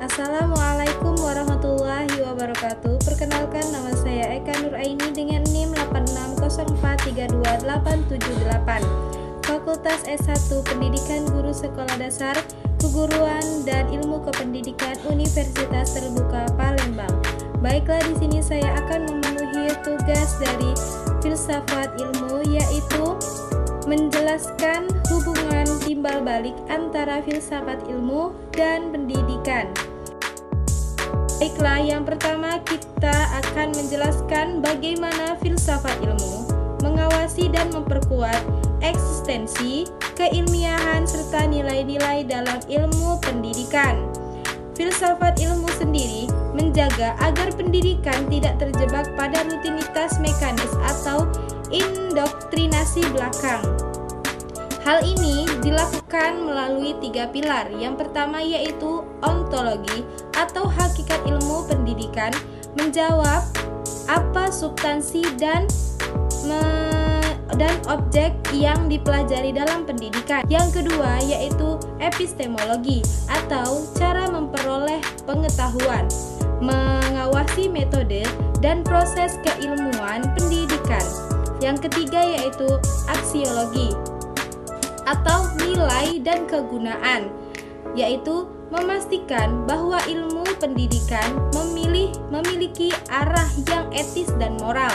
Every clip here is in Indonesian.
Assalamualaikum warahmatullahi wabarakatuh. Perkenalkan, nama saya Eka Nuraini dengan NIM 86043288, Fakultas S1 Pendidikan Guru Sekolah Dasar, Keguruan dan Ilmu Kependidikan Universitas Terbuka Palembang. Baiklah, di sini saya akan memenuhi tugas dari filsafat ilmu, yaitu menjelaskan hubungan timbal balik antara filsafat ilmu dan pendidikan. Baiklah, yang pertama kita akan menjelaskan bagaimana filsafat ilmu mengawasi dan memperkuat eksistensi, keilmiahan, serta nilai-nilai dalam ilmu pendidikan. Filsafat ilmu sendiri menjaga agar pendidikan tidak terjebak pada rutinitas mekanis atau indoktrinasi belakang. Hal ini dilakukan melalui 3 pilar. Yang pertama yaitu ontologi atau hakikat ilmu pendidikan, menjawab apa substansi dan objek yang dipelajari dalam pendidikan. Yang kedua yaitu epistemologi atau cara memperoleh pengetahuan, mengawasi metode dan proses keilmuan pendidikan. Yang ketiga yaitu aksiologi atau nilai dan kegunaan, yaitu memastikan bahwa ilmu pendidikan memiliki arah yang etis dan moral.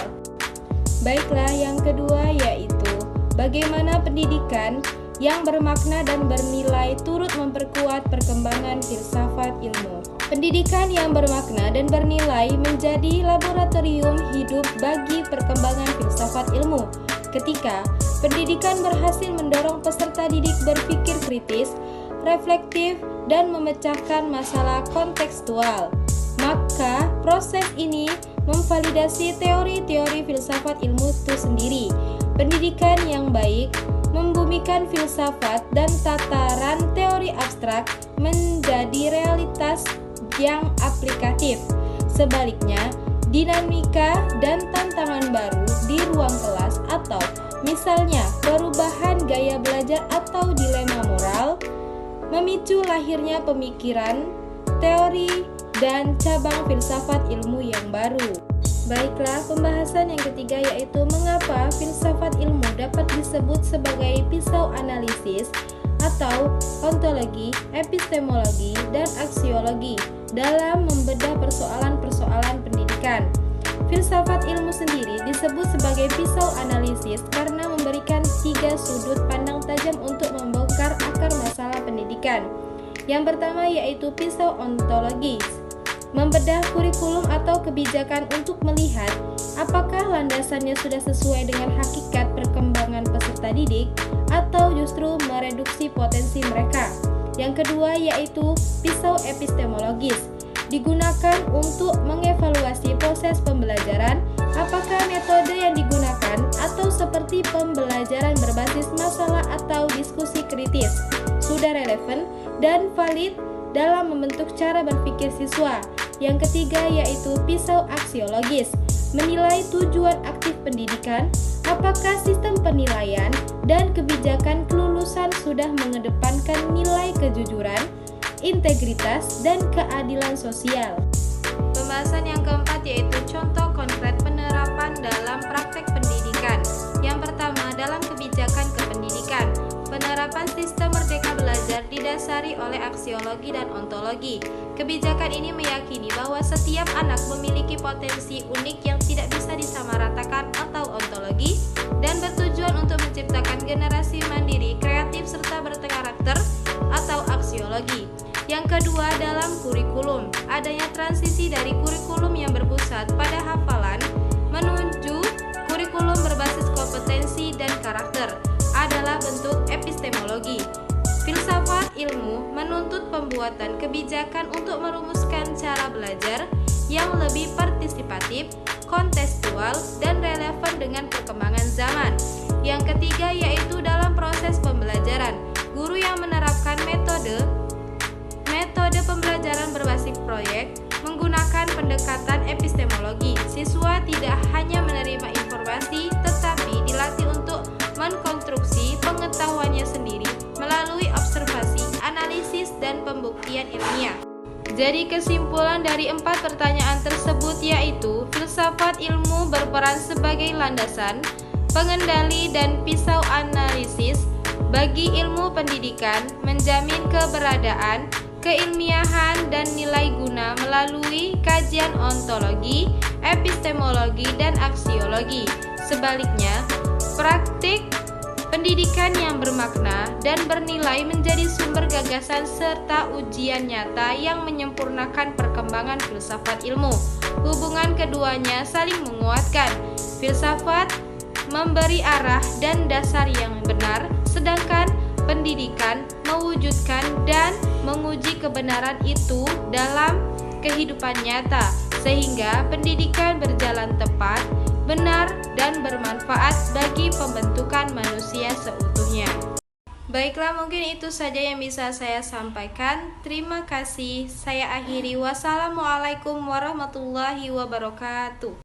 Baiklah, yang kedua yaitu bagaimana pendidikan yang bermakna dan bernilai turut memperkuat perkembangan filsafat ilmu. Pendidikan yang bermakna dan bernilai menjadi laboratorium hidup bagi perkembangan filsafat ilmu. Ketika pendidikan berhasil mendorong peserta didik berpikir kritis, reflektif, dan memecahkan masalah kontekstual, maka proses ini memvalidasi teori-teori filsafat ilmu itu sendiri. Pendidikan yang baik membumikan filsafat dan tataran teori abstrak menjadi realitas yang aplikatif. Sebaliknya, dinamika dan tantangan baru di ruang kelas atau misalnya perubahan gaya belajar atau dilema moral memicu lahirnya pemikiran, teori, dan cabang filsafat ilmu yang baru. Baiklah, pembahasan yang ketiga yaitu mengapa filsafat ilmu dapat disebut sebagai pisau analisis atau ontologi, epistemologi, dan aksiologi dalam membedah persoalan-persoalan pendidikan. Filsafat ilmu sendiri disebut sebagai pisau analisis karena memberikan 3 sudut pandang tajam untuk membongkar akar masalah pendidikan. Yang pertama yaitu pisau ontologis, membedah kurikulum atau kebijakan untuk melihat apakah landasannya sudah sesuai dengan hakikat perkembangan peserta didik atau justru mereduksi potensi mereka. Yang kedua yaitu pisau epistemologis, digunakan untuk mengevaluasi proses pembelajaran, apakah metode yang digunakan atau seperti pembelajaran berbasis masalah atau diskusi kritis sudah relevan dan valid dalam membentuk cara berpikir siswa. Yang ketiga yaitu pisau aksiologis, menilai tujuan aktif pendidikan, apakah sistem penilaian dan kebijakan kelulusan sudah mengedepankan nilai kejujuran, integritas, dan keadilan sosial. Pembahasan yang keempat yaitu contoh konkret penerapan dalam praktek pendidikan. Yang pertama, dalam kebijakan kependidikan, penerapan sistem merdeka belajar didasari oleh aksiologi dan ontologi. Kebijakan ini meyakini bahwa setiap anak memiliki potensi unik yang tidak bisa disamaratakan atau ontologi, dan bertujuan untuk menciptakan generasi mandiri, kreatif, serta berkarakter atau aksiologi. Yang kedua, dalam kurikulum, adanya transisi dari kurikulum yang berpusat pada hafalan menuju kurikulum berbasis kompetensi dan karakter adalah bentuk epistemologi. Filsafat ilmu menuntut pembuatan kebijakan untuk merumuskan cara belajar yang lebih partisipatif, kontekstual, dan relevan dengan perkembangan zaman. Yang ketiga yaitu dalam proses pembelajaran, guru yang menerapkan metode pembelajaran berbasis proyek menggunakan pendekatan epistemologi. Siswa tidak hanya menerima informasi tetapi dilatih untuk mengkonstruksi pengetahuannya sendiri melalui observasi, analisis, dan pembuktian ilmiah. Jadi kesimpulan dari 4 pertanyaan tersebut yaitu filsafat ilmu berperan sebagai landasan, pengendali dan pisau analisis bagi ilmu pendidikan, menjamin keberadaan, keilmiahan dan nilai guna melalui kajian ontologi, epistemologi dan aksiologi. Sebaliknya, praktik pendidikan yang bermakna dan bernilai menjadi sumber gagasan serta ujian nyata yang menyempurnakan perkembangan filsafat ilmu. Hubungan keduanya saling menguatkan. Filsafat memberi arah dan dasar yang benar, sedangkan pendidikan mewujudkan dan menguji kebenaran itu dalam kehidupan nyata, sehingga pendidikan berjalan tepat, benar, dan bermanfaat bagi pembentukan manusia seutuhnya. Baiklah, mungkin itu saja yang bisa saya sampaikan. Terima kasih. Saya akhiri. Wassalamualaikum warahmatullahi wabarakatuh.